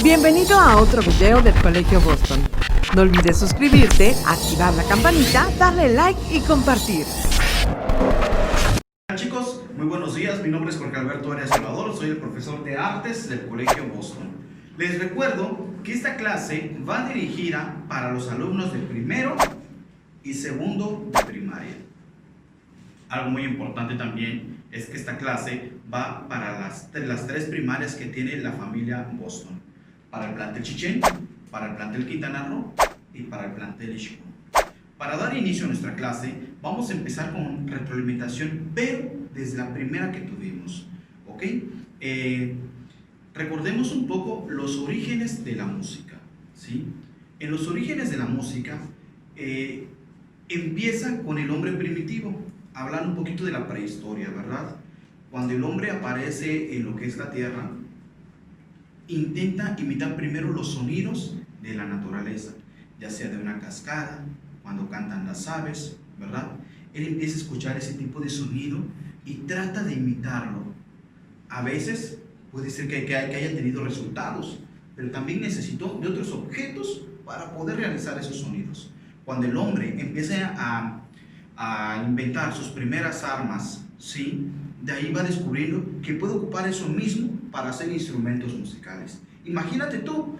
Bienvenido a otro video del Colegio Boston. No olvides suscribirte, activar la campanita, darle like y compartir. Hola chicos, muy buenos días. Mi nombre es Jorge Alberto Arias Salvador, soy el profesor de artes del Colegio Boston. Les recuerdo que esta clase va dirigida para los alumnos de primero y segundo de primaria. Algo muy importante también es que esta clase va para las tres primarias que tiene la familia Boston. Para el plantel Chichén, para el plantel Quintana Roo y para el plantel Ixcún. Para dar inicio a nuestra clase, vamos a empezar con retroalimentación, pero desde la primera que tuvimos. ¿Ok? Recordemos un poco los orígenes de la música. ¿Sí? En los orígenes de la música, empieza con el hombre primitivo, hablando un poquito de la prehistoria, ¿verdad? Cuando el hombre aparece en lo que es la tierra, intenta imitar primero los sonidos de la naturaleza, ya sea de una cascada, cuando cantan las aves, ¿verdad? Él empieza a escuchar ese tipo de sonido y trata de imitarlo. A veces puede ser que haya tenido resultados, pero también necesitó de otros objetos para poder realizar esos sonidos. Cuando el hombre empieza a inventar sus primeras armas, ¿sí? De ahí va descubriendo que puede ocupar eso mismo para hacer instrumentos musicales. Imagínate tú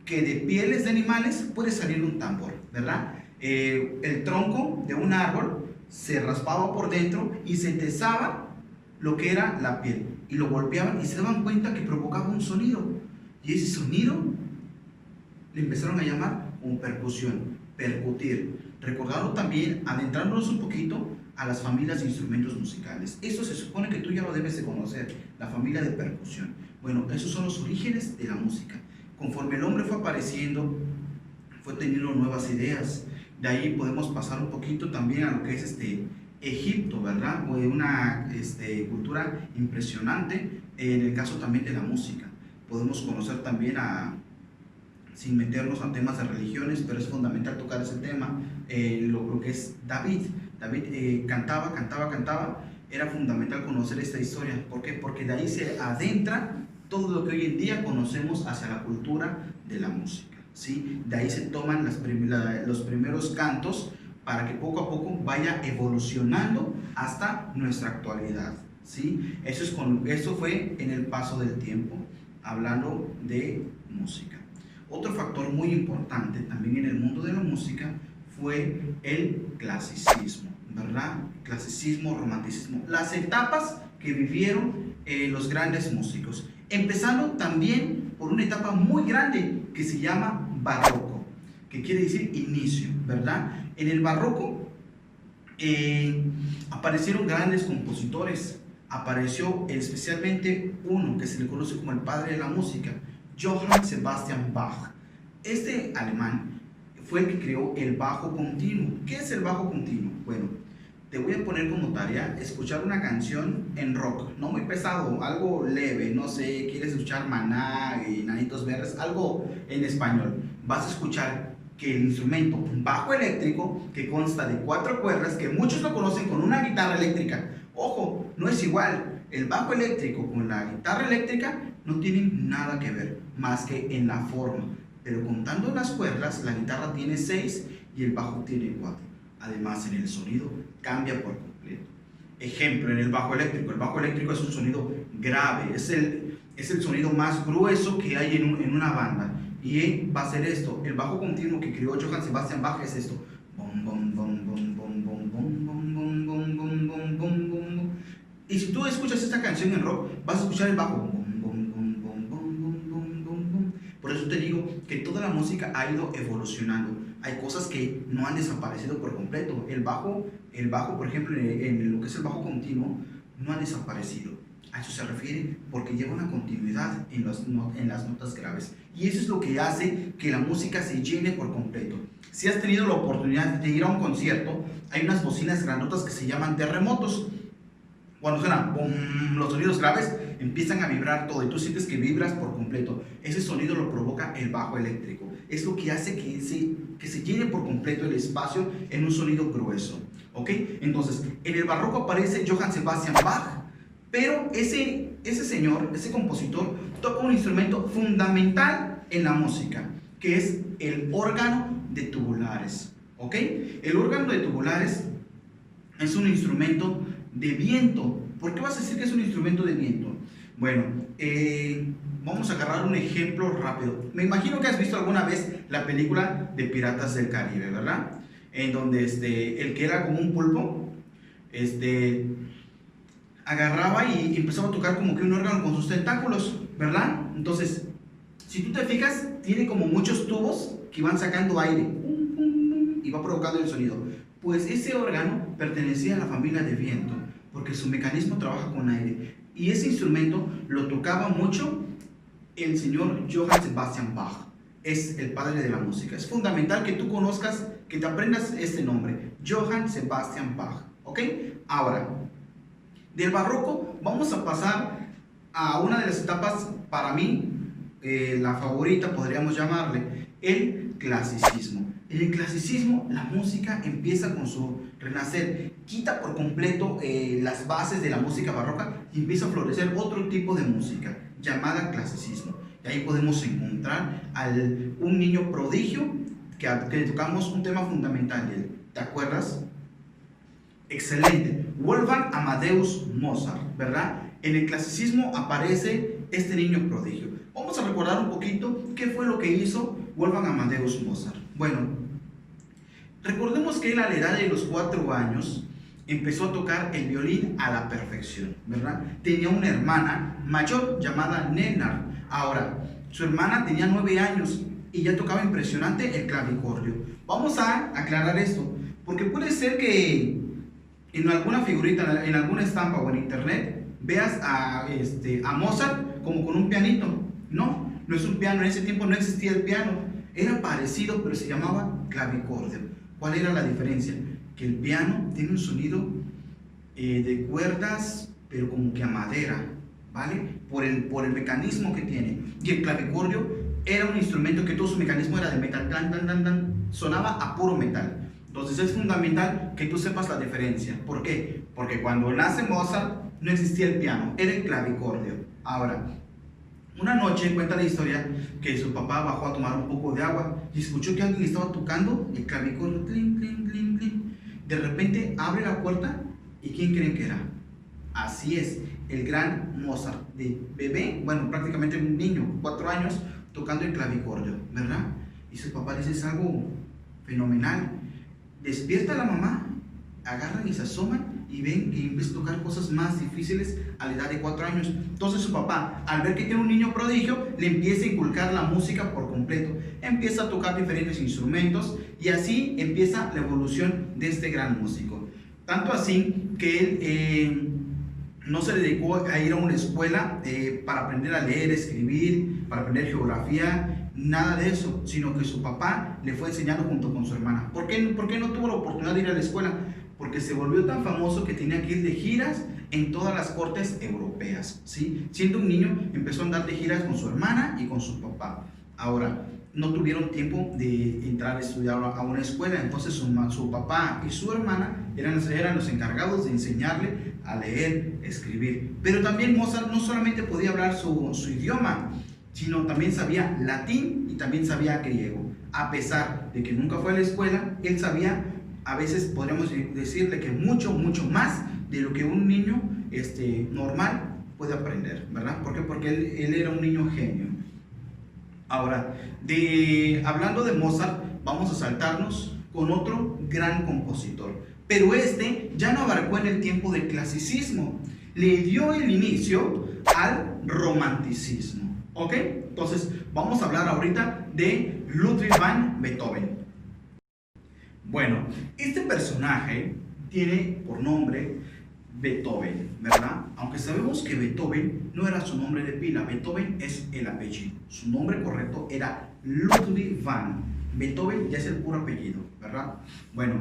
que de pieles de animales puede salir un tambor, ¿verdad? El tronco de un árbol se raspaba por dentro y se tesaba lo que era la piel y lo golpeaban y se daban cuenta que provocaba un sonido, y ese sonido le empezaron a llamar como percusión, percutir. Recordando también, adentrándonos un poquito a las familias de instrumentos musicales. Eso se supone que tú ya lo debes de conocer, la familia de percusión. Bueno, esos son los orígenes de la música. Conforme el hombre fue apareciendo, fue teniendo nuevas ideas. De ahí podemos pasar un poquito también a lo que es Egipto, ¿verdad? Una cultura impresionante en el caso también de la música. Podemos conocer también sin meternos a temas de religiones, pero es fundamental tocar ese tema, lo que es David. David cantaba, era fundamental conocer esta historia. ¿Por qué? Porque de ahí se adentra todo lo que hoy en día conocemos hacia la cultura de la música, ¿sí? De ahí se toman los primeros cantos para que poco a poco vaya evolucionando hasta nuestra actualidad, ¿sí? Eso fue en el paso del tiempo, hablando de música. Otro factor muy importante también en el mundo de la música fue el clasicismo, ¿verdad? Clasicismo, romanticismo, las etapas que vivieron los grandes músicos, empezando también por una etapa muy grande que se llama barroco, que quiere decir inicio, ¿verdad? En el barroco aparecieron grandes compositores. Apareció especialmente uno que se le conoce como el padre de la música, Johann Sebastian Bach. Este alemán fue el que creó el bajo continuo. ¿Qué es el bajo continuo? Bueno, te voy a poner como tarea escuchar una canción en rock, no muy pesado, algo leve, no sé, quieres escuchar Maná y Nanitos Verdes, algo en español. Vas a escuchar que el instrumento bajo eléctrico, que consta de 4 cuerdas, que muchos lo conocen con una guitarra eléctrica. Ojo, no es igual. El bajo eléctrico con la guitarra eléctrica no tienen nada que ver, más que en la forma. Pero contando las cuerdas, la guitarra tiene 6 y el bajo tiene 4. Además, en el sonido cambia por completo. Ejemplo, en el bajo eléctrico es un sonido grave, es el sonido más grueso que hay en una banda. Y va a ser esto, el bajo continuo que creó Johann Sebastian Bach es esto. Y si tú escuchas esta canción en rock, vas a escuchar el bajo. Por eso te digo que toda la música ha ido evolucionando. Hay cosas que no han desaparecido por completo. El bajo, por ejemplo, en lo que es el bajo continuo, no ha desaparecido. A eso se refiere porque lleva una continuidad en las notas graves. Y eso es lo que hace que la música se llene por completo. Si has tenido la oportunidad de ir a un concierto, hay unas bocinas grandotas que se llaman terremotos. Cuando suenan boom, los sonidos graves empiezan a vibrar todo y tú sientes que vibras por completo. Ese sonido lo provoca el bajo eléctrico. Es lo que hace que se llene por completo el espacio en un sonido grueso. ¿Ok? Entonces, en el barroco aparece Johann Sebastian Bach, pero ese señor, ese compositor, toca un un instrumento fundamental en la música, que es el órgano de tubulares. ¿Ok? El órgano de tubulares es un instrumento de viento. ¿Por qué vas a decir que es un instrumento de viento? Bueno, vamos a agarrar un ejemplo rápido. Me imagino que has visto alguna vez la película de Piratas del Caribe, ¿verdad? En donde el que era como un pulpo, agarraba y empezaba a tocar como que un órgano con sus tentáculos, ¿verdad? Entonces, si tú te fijas, tiene como muchos tubos que van sacando aire y va provocando el sonido. Pues ese órgano pertenecía a la familia de viento, porque su mecanismo trabaja con aire. Y ese instrumento lo tocaba mucho el señor Johann Sebastian Bach. Es el padre de la música. Es fundamental que tú conozcas, que te aprendas este nombre, Johann Sebastian Bach. ¿Ok? Ahora, del barroco vamos a pasar a una de las etapas, para mí, la favorita podríamos llamarle, el clasicismo. En el clasicismo la música empieza con su renacer, quita por completo las bases de la música barroca y empieza a florecer otro tipo de música llamada clasicismo. Y ahí podemos encontrar un niño prodigio que tocamos un tema fundamental de él. ¿Te acuerdas? Excelente. Wolfgang Amadeus Mozart, ¿verdad? En el clasicismo aparece este niño prodigio. Vamos a recordar un poquito qué fue lo que hizo Wolfgang Amadeus Mozart. Bueno, recordemos que él a la edad de los 4 años empezó a tocar el violín a la perfección, ¿verdad? Tenía una hermana mayor llamada Nennar. Ahora, su hermana tenía 9 años y ya tocaba impresionante el clavicordio. Vamos a aclarar esto, porque puede ser que en alguna figurita, en alguna estampa o en internet, veas a Mozart como con un pianito. No, no es un piano, en ese tiempo no existía el piano. Era parecido, pero se llamaba clavicordio. ¿Cuál era la diferencia? Que el piano tiene un sonido de cuerdas, pero como que a madera, ¿vale? Por el mecanismo que tiene. Y el clavicordio era un instrumento que todo su mecanismo era de metal, sonaba a puro metal. Entonces es fundamental que tú sepas la diferencia. ¿Por qué? Porque cuando nace Mozart no existía el piano, era el clavicordio. Ahora, una noche cuenta la historia que su papá bajó a tomar un poco de agua y escuchó que alguien estaba tocando el clavicordio, clink, clink, clink, clink. De repente abre la puerta y ¿quién creen que era? Así es, el gran Mozart, de bebé, bueno, prácticamente un niño, 4 años, tocando el clavicordio, ¿verdad? Y su papá dice, es algo fenomenal. Despierta a la mamá, agarran y se asoman y ven que empieza a tocar cosas más difíciles a la edad de 4 años. Entonces su papá, al ver que tiene un niño prodigio, le empieza a inculcar la música por completo. Empieza a tocar diferentes instrumentos y así empieza la evolución de este gran músico. Tanto así que él no se dedicó a ir a una escuela para aprender a leer, escribir, para aprender geografía, nada de eso, sino que su papá le fue enseñando junto con su hermana. ¿Por qué no tuvo la oportunidad de ir a la escuela? Porque se volvió tan famoso que tenía que ir de giras en todas las cortes europeas, ¿sí? Siendo un niño, empezó a andar de giras con su hermana y con su papá. Ahora, no tuvieron tiempo de entrar a estudiar a una escuela, entonces su papá y su hermana eran los encargados de enseñarle a leer, escribir. Pero también Mozart no solamente podía hablar su idioma, sino también sabía latín y también sabía griego. A pesar de que nunca fue a la escuela, él sabía, a veces podríamos decirle que mucho más de lo que un niño normal puede aprender, ¿verdad? ¿Por qué? Porque él era un niño genio. Ahora, hablando de Mozart, vamos a saltarnos con otro gran compositor. Pero ya no abarcó en el tiempo del clasicismo, le dio el inicio al romanticismo. ¿Ok? Entonces, vamos a hablar ahorita de Ludwig van Beethoven. Bueno, este personaje tiene por nombre Beethoven, ¿verdad? Aunque sabemos que Beethoven no era su nombre de pila, Beethoven es el apellido. Su nombre correcto era Ludwig van Beethoven, ya es el puro apellido, ¿verdad? Bueno,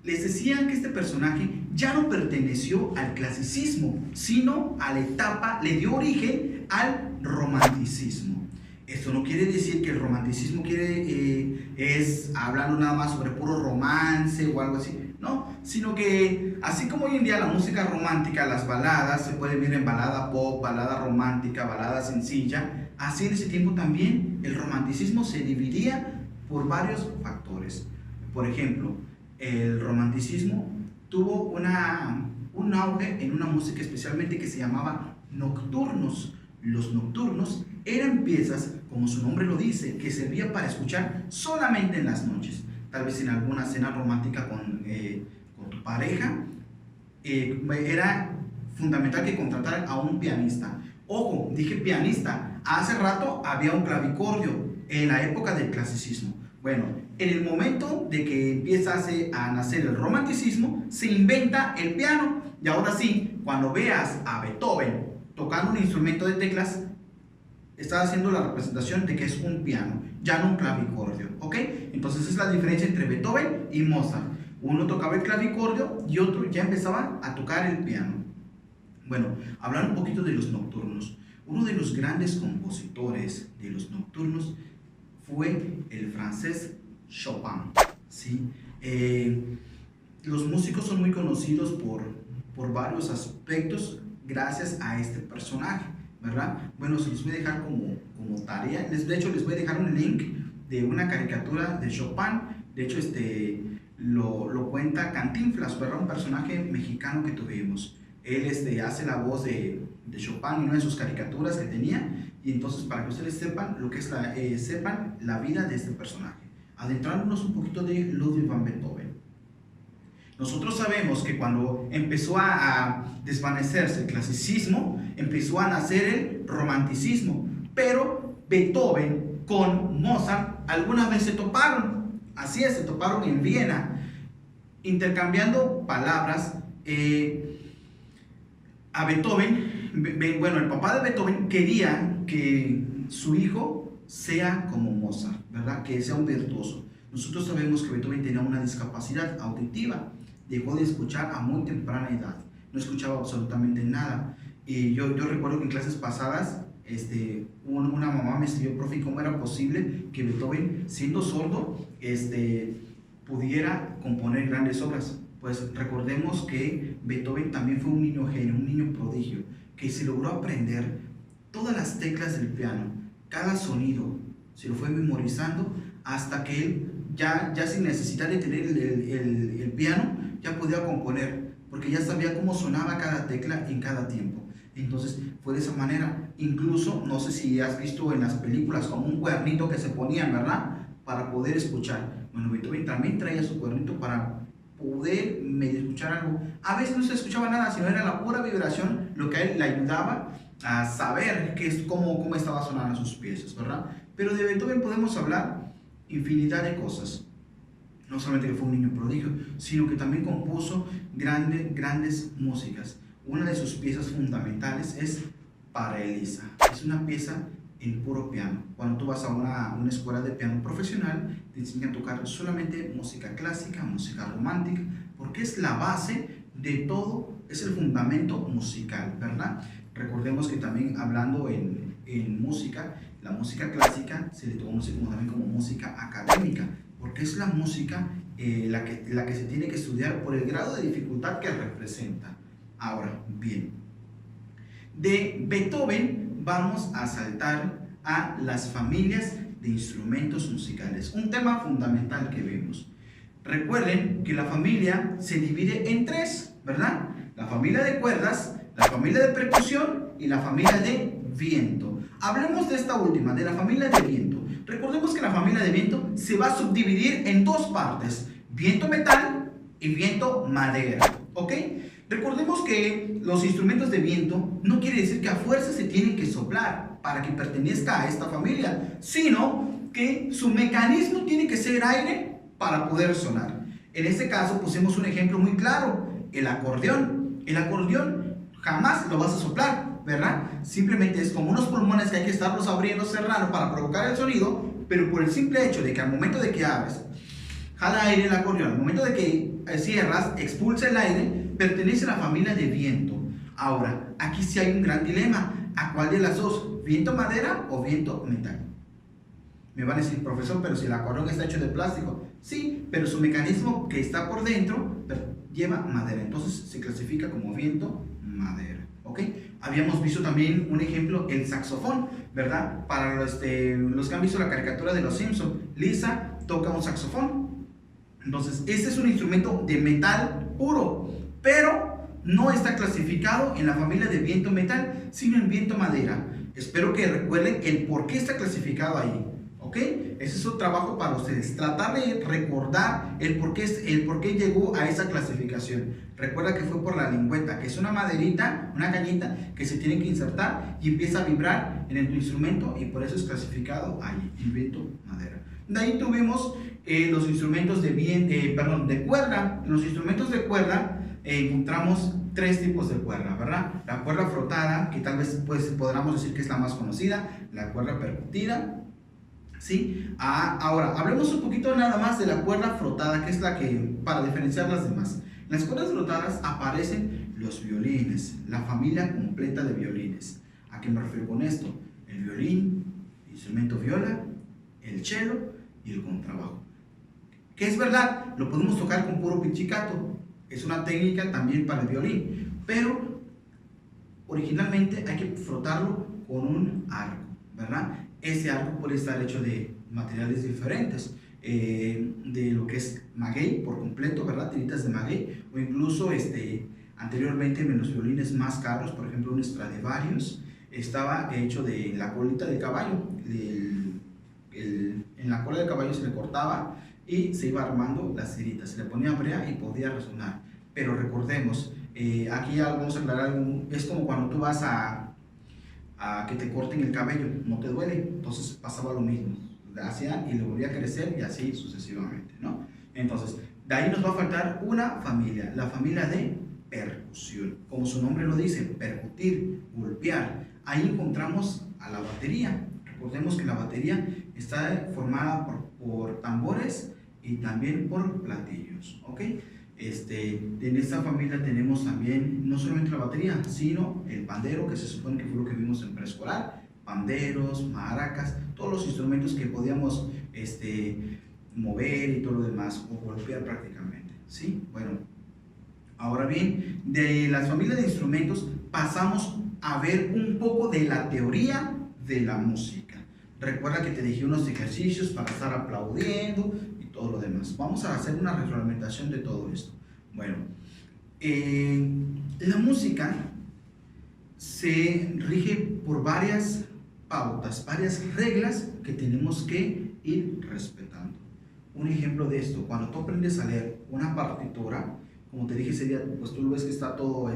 les decía que este personaje ya no perteneció al clasicismo, sino a la etapa, le dio origen al romanticismo. Esto no quiere decir que el romanticismo es hablando nada más sobre puro romance o algo así. ¿no? Sino que así como hoy en día la música romántica, las baladas, se puede ver en balada pop, balada romántica, balada sencilla, así en ese tiempo también el romanticismo se dividía por varios factores. Por ejemplo, el romanticismo tuvo un auge en una música especialmente que se llamaba nocturnos. Los nocturnos eran piezas, como su nombre lo dice, que servían para escuchar solamente en las noches. Tal vez en alguna cena romántica con tu pareja, era fundamental que contrataran a un pianista. Ojo, dije pianista, hace rato había un clavicordio en la época del clasicismo. Bueno, en el momento de que empieza a nacer el romanticismo, se inventa el piano. Y ahora sí, cuando veas a Beethoven tocando un instrumento de teclas, está haciendo la representación de que es un piano, ya no un clavicordio, ¿ok? Entonces es la diferencia entre Beethoven y Mozart. Uno tocaba el clavicordio y otro ya empezaba a tocar el piano. Bueno, hablar un poquito de los nocturnos. Uno de los grandes compositores de los nocturnos fue el francés Chopin, ¿sí? Los músicos son muy conocidos por varios aspectos gracias a este personaje, ¿verdad? Bueno, se los voy a dejar como tarea. De hecho, les voy a dejar un link de una caricatura de Chopin. De hecho, lo cuenta Cantinflas, ¿verdad? Un personaje mexicano que tuvimos. Él hace la voz de Chopin en una de sus caricaturas que tenía. Y entonces, para que ustedes sepan lo que es sepan la vida de este personaje. Adentrándonos un poquito de Ludwig van Beethoven. Nosotros sabemos que cuando empezó a desvanecerse el clasicismo, empezó a nacer el romanticismo. Pero Beethoven con Mozart alguna vez se toparon. Así es, se toparon en Viena, intercambiando palabras. A Beethoven, bueno, el papá de Beethoven quería que su hijo sea como Mozart, ¿verdad? Que sea un virtuoso. Nosotros sabemos que Beethoven tenía una discapacidad auditiva, dejó de escuchar a muy temprana edad, no escuchaba absolutamente nada. Y yo recuerdo que en clases pasadas, una mamá me escribió, profe, ¿cómo era posible que Beethoven, siendo sordo, pudiera componer grandes obras? Pues recordemos que Beethoven también fue un niño genio, un niño prodigio, que se logró aprender todas las teclas del piano, cada sonido, se lo fue memorizando hasta que él, ya sin necesidad de tener el piano, ya podía componer, porque ya sabía cómo sonaba cada tecla en cada tiempo. Entonces fue de esa manera. Incluso, no sé si has visto en las películas como un cuernito que se ponían, ¿verdad? Para poder escuchar. Bueno, Beethoven también traía su cuernito para poder medio escuchar algo. A veces no se escuchaba nada, sino era la pura vibración lo que a él le ayudaba a saber cómo estaba sonando sus piezas, ¿verdad? Pero de Beethoven podemos hablar infinidad de cosas. No solamente que fue un niño prodigio, sino que también compuso grandes músicas. Una de sus piezas fundamentales es Para Elisa. Es una pieza en puro piano. Cuando tú vas a una escuela de piano profesional, te enseñan a tocar solamente música clásica, música romántica, porque es la base de todo, es el fundamento musical, ¿verdad? Recordemos que también hablando en música, la música clásica se le conoce también como música académica, porque es la música la que se tiene que estudiar por el grado de dificultad que representa. Ahora, bien, de Beethoven vamos a saltar a las familias de instrumentos musicales, un tema fundamental que vemos. Recuerden que la familia se divide en tres, ¿verdad? La familia de cuerdas, la familia de percusión y la familia de viento. Hablemos de esta última, de la familia de viento. Recordemos que la familia de viento se va a subdividir en dos partes, viento metal y viento madera, ¿ok? Recordemos que los instrumentos de viento no quiere decir que a fuerza se tienen que soplar para que pertenezca a esta familia, sino que su mecanismo tiene que ser aire para poder sonar. En este caso pusimos un ejemplo muy claro, el acordeón. El acordeón jamás lo vas a soplar, ¿verdad? Simplemente es como unos pulmones que hay que estarlos abriendo, cerrando para provocar el sonido, pero por el simple hecho de que al momento de que abres, jala aire el acordeón, al momento de que cierras, expulsa el aire, pertenece a la familia de viento. Ahora, aquí sí hay un gran dilema. ¿A cuál de las dos? ¿Viento madera o viento metal? Me van a decir, profesor, pero si el acordeón está hecho de plástico. Sí, pero su mecanismo que está por dentro lleva madera, entonces se clasifica como viento madera, ¿ok? Habíamos visto también un ejemplo, el saxofón, ¿verdad? Para los que han visto la caricatura de los Simpsons, Lisa toca un saxofón. Entonces, este es un instrumento de metal puro, pero no está clasificado en la familia de viento metal, sino en viento madera. Espero que recuerden el por qué está clasificado ahí, ¿ok? Ese es un trabajo para ustedes, tratar de recordar el por qué llegó a esa clasificación. Recuerda que fue por la lingüeta, que es una maderita, una cañita que se tiene que insertar y empieza a vibrar en tu instrumento, y por eso es clasificado ahí, en viento madera. De ahí tuvimos los instrumentos de cuerda. En los instrumentos de cuerda encontramos tres tipos de cuerda, ¿verdad? La cuerda frotada, que tal vez podríamos decir que es la más conocida, la cuerda percutida, ¿sí? Ahora, hablemos un poquito nada más de la cuerda frotada, que es la que, para diferenciar las demás. En las cuerdas frotadas aparecen los violines, la familia completa de violines. ¿A qué me refiero con esto? El violín, el instrumento viola, el cello y el contrabajo. Que es verdad, lo podemos tocar con puro pizzicato, es una técnica también para el violín, pero originalmente hay que frotarlo con un arco, ¿verdad? Ese arco puede estar hecho de materiales diferentes, de lo que es maguey por completo, ¿verdad? Tiritas de maguey, o incluso anteriormente en los violines más caros, por ejemplo un Stradivarius, estaba hecho de la colita del caballo. En la cola del caballo se le cortaba y se iba armando las tiritas, se le ponía brea y podía resonar. Pero recordemos, aquí ya vamos a aclarar algo, es como cuando tú vas a que te corten el cabello, no te duele, entonces pasaba lo mismo, hacían y le volvía a crecer y así sucesivamente, ¿no? Entonces, de ahí nos va a faltar una familia, la familia de percusión, como su nombre lo dice, percutir, golpear. Ahí encontramos a la batería. Recordemos que la batería está formada por tambores y también por platillos, ¿ok? En esta familia tenemos también no solamente la batería, sino el pandero, que se supone que fue lo que vimos en preescolar, panderos, maracas, todos los instrumentos que podíamos mover y todo lo demás, o golpear prácticamente, ¿sí? Bueno, ahora bien, de las familias de instrumentos pasamos a ver un poco de la teoría de la música. Recuerda que te dejé unos ejercicios para estar aplaudiendo y todo lo demás. Vamos a hacer una retroalimentación de todo esto. Bueno, la música se rige por varias pautas, varias reglas que tenemos que ir respetando. Un ejemplo de esto, cuando tú aprendes a leer una partitura, como te dije ese día, pues tú ves que está todo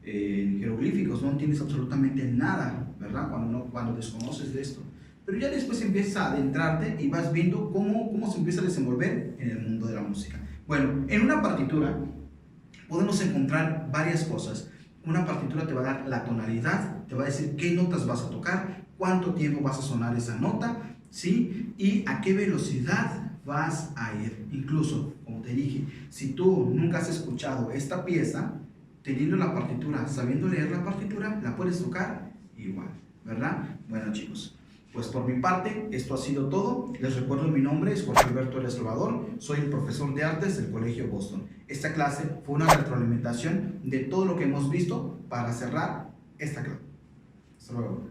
jeroglíficos, no entiendes absolutamente nada, ¿verdad? Cuando desconoces de esto. Pero ya después empiezas a adentrarte y vas viendo cómo se empieza a desenvolver en el mundo de la música. Bueno, en una partitura podemos encontrar varias cosas. Una partitura te va a dar la tonalidad, te va a decir qué notas vas a tocar, cuánto tiempo vas a sonar esa nota, ¿sí? Y a qué velocidad vas a ir. Incluso, como te dije, si tú nunca has escuchado esta pieza, teniendo la partitura, sabiendo leer la partitura, la puedes tocar igual, ¿verdad? Bueno, chicos, pues por mi parte, esto ha sido todo. Les recuerdo, mi nombre es Jorge Alberto El Salvador, soy el profesor de artes del Colegio Boston. Esta clase fue una retroalimentación de todo lo que hemos visto para cerrar esta clase. Hasta luego.